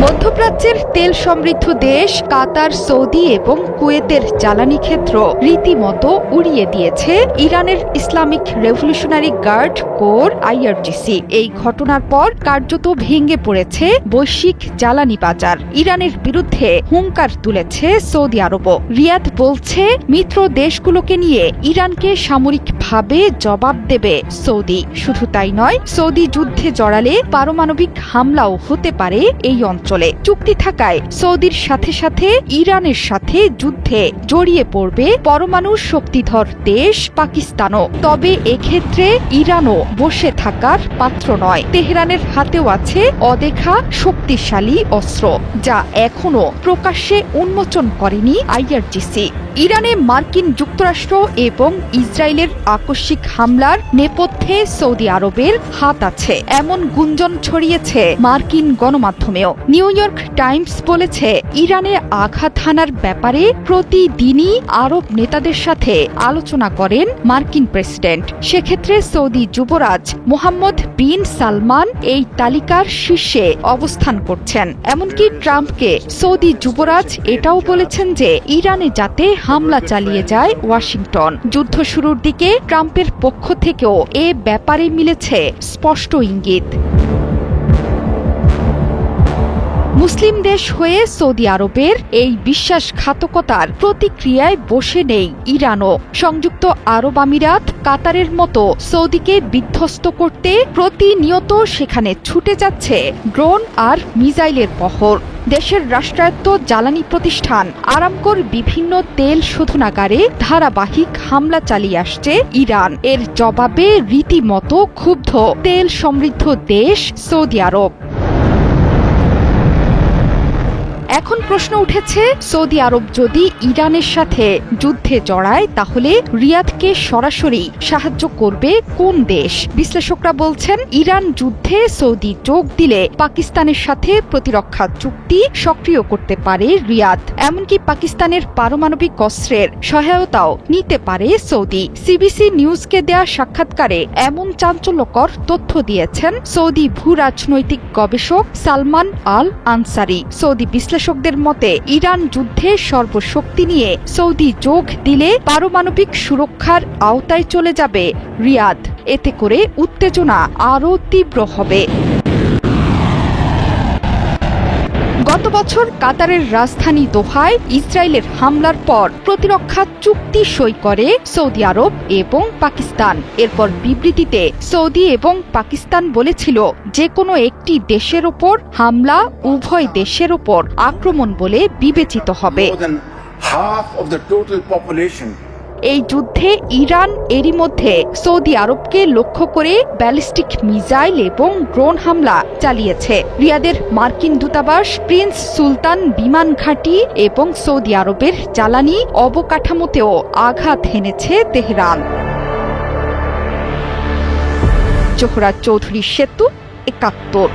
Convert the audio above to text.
মধ্যপ্রাচ্যের তেল সমৃদ্ধ দেশ কাতার, সৌদি এবং কুয়েতের জ্বালানি ক্ষেত্র রীতিমতো উড়িয়ে দিয়েছে ইরানের Islamic Revolutionary Guard Corps IRGC. এই ঘটনার পর কার্যত ভেঙে পড়েছে বৈশ্বিক জ্বালানি বাজার। ইরানের বিরুদ্ধে হুঙ্কার তুলেছে সৌদি আরবও। রিয়াদ বলছে মিত্র দেশগুলোকে নিয়ে ইরানকে সামরিকভাবে জবাব দেবে সৌদি। শুধু তাই নয়, সৌদি যুদ্ধে জড়ালে পারমাণবিক হামলাও হতে পারে এই অঞ্চলে। চুক্তি থাকায় সৌদির সাথে সাথে ইরানের সাথে যুদ্ধে জড়িয়ে পড়বে পরমাণু শক্তিধর দেশ পাকিস্তানও। তবে এক্ষেত্রে ইরানও বসে থাকার পাত্র নয়। তেহরানের হাতেও আছে অদেখা শক্তিশালী অস্ত্র, যা এখনো প্রকাশ্যে উন্মোচন করেনি আইআরজিসি। ইরানে মার্কিন যুক্তরাষ্ট্র এবং ইসরায়েলের আকস্মিক হামলার নেপথ্যে সৌদি আরবের হাত আছে এমন গুঞ্জন ছড়িয়েছে মার্কিন গণমাধ্যমেও। নিউ ইয়র্ক টাইমস বলেছে, ইরানে আঘাত হানার ব্যাপারে প্রতিদিনই আরব নেতাদের সাথে আলোচনা করেন মার্কিন প্রেসিডেন্ট। সেক্ষেত্রে সৌদি যুবরাজ মোহাম্মদ বিন সালমান এই তালিকার শীর্ষে অবস্থান করছেন। এমনকি ট্রাম্পকে সৌদি যুবরাজ এটাও বলেছেন যে ইরানে যাতে হামলা চালিয়ে যায় ওয়াশিংটন। যুদ্ধ শুরুর দিকে ট্রাম্পের পক্ষ থেকেও এ ব্যাপারে মিলেছে স্পষ্ট ইঙ্গিত। মুসলিম দেশ হয়ে সৌদি আরবের এই বিশ্বাসঘাতকতার প্রতিক্রিয়ায় বসে নেই ইরানও। সংযুক্ত আরব আমিরাত, কাতারের মতো সৌদিকে বিধ্বস্ত করতে প্রতিনিয়ত সেখানে ছুটে যাচ্ছে ড্রোন আর মিসাইলের বহর। দেশের রাষ্ট্রায়ত্ত জ্বালানি প্রতিষ্ঠান আরামকোর বিভিন্ন তেল শোধনাগারে ধারাবাহিক হামলা চালিয়ে আসছে ইরান। এর জবাবে রীতিমতো ক্ষুব্ধ তেল সমৃদ্ধ দেশ সৌদি আরব। এখন প্রশ্ন উঠেছে, সৌদি আরব যদি ইরানের সাথে যুদ্ধে জড়ায় তাহলে রিয়াদকে সরাসরি সাহায্য করবে কোন দেশ? বিশ্লেষকরা বলছেন, ইরান যুদ্ধে সৌদি যোগ দিলে পাকিস্তানের সাথে প্রতিরক্ষা চুক্তি সক্রিয় করতে পারে রিয়াদ। এমনকি পাকিস্তানের পারমাণবিক অস্ত্রের সহায়তাও নিতে পারে সৌদি। সিবিসি নিউজকে দেয়া সাক্ষাৎকারে এমন চাঞ্চল্যকর তথ্য দিয়েছেন সৌদি ভূ রাজনৈতিক গবেষক সালমান আল আনসারি। সৌদি বিশ্লেষকদের মতে, ইরান যুদ্ধে সর্বশক্তি নিয়ে সৌদি যোগ দিলে পারমাণবিক সুরক্ষার আওতায় চলে যাবে রিয়াদ। এতে করে উত্তেজনা আরও তীব্র হবে। গত বছর কাতারের রাজধানী দোহায় ইসরায়েলের হামলার পর প্রতিরক্ষা চুক্তি সই করে সৌদি আরব এবং পাকিস্তান। এরপর বিবৃতিতে সৌদি এবং পাকিস্তান বলেছিল, যে কোনো একটি দেশের ওপর হামলা উভয় দেশের ওপর আক্রমণ বলে বিবেচিত হবে। এই যুদ্ধে ইরান এরই মধ্যে সৌদি আরবকে লক্ষ্য করে ব্যালিস্টিক মিসাইল এবং ড্রোন হামলা চালিয়েছে। রিয়াদের মার্কিন দূতাবাস, প্রিন্স সুলতান বিমান ঘাঁটি এবং সৌদি আরবের জ্বালানি অবকাঠামোতেও আঘাত হেনেছে তেহরান। জোহরা চৌধুরী সেতু, ৭১।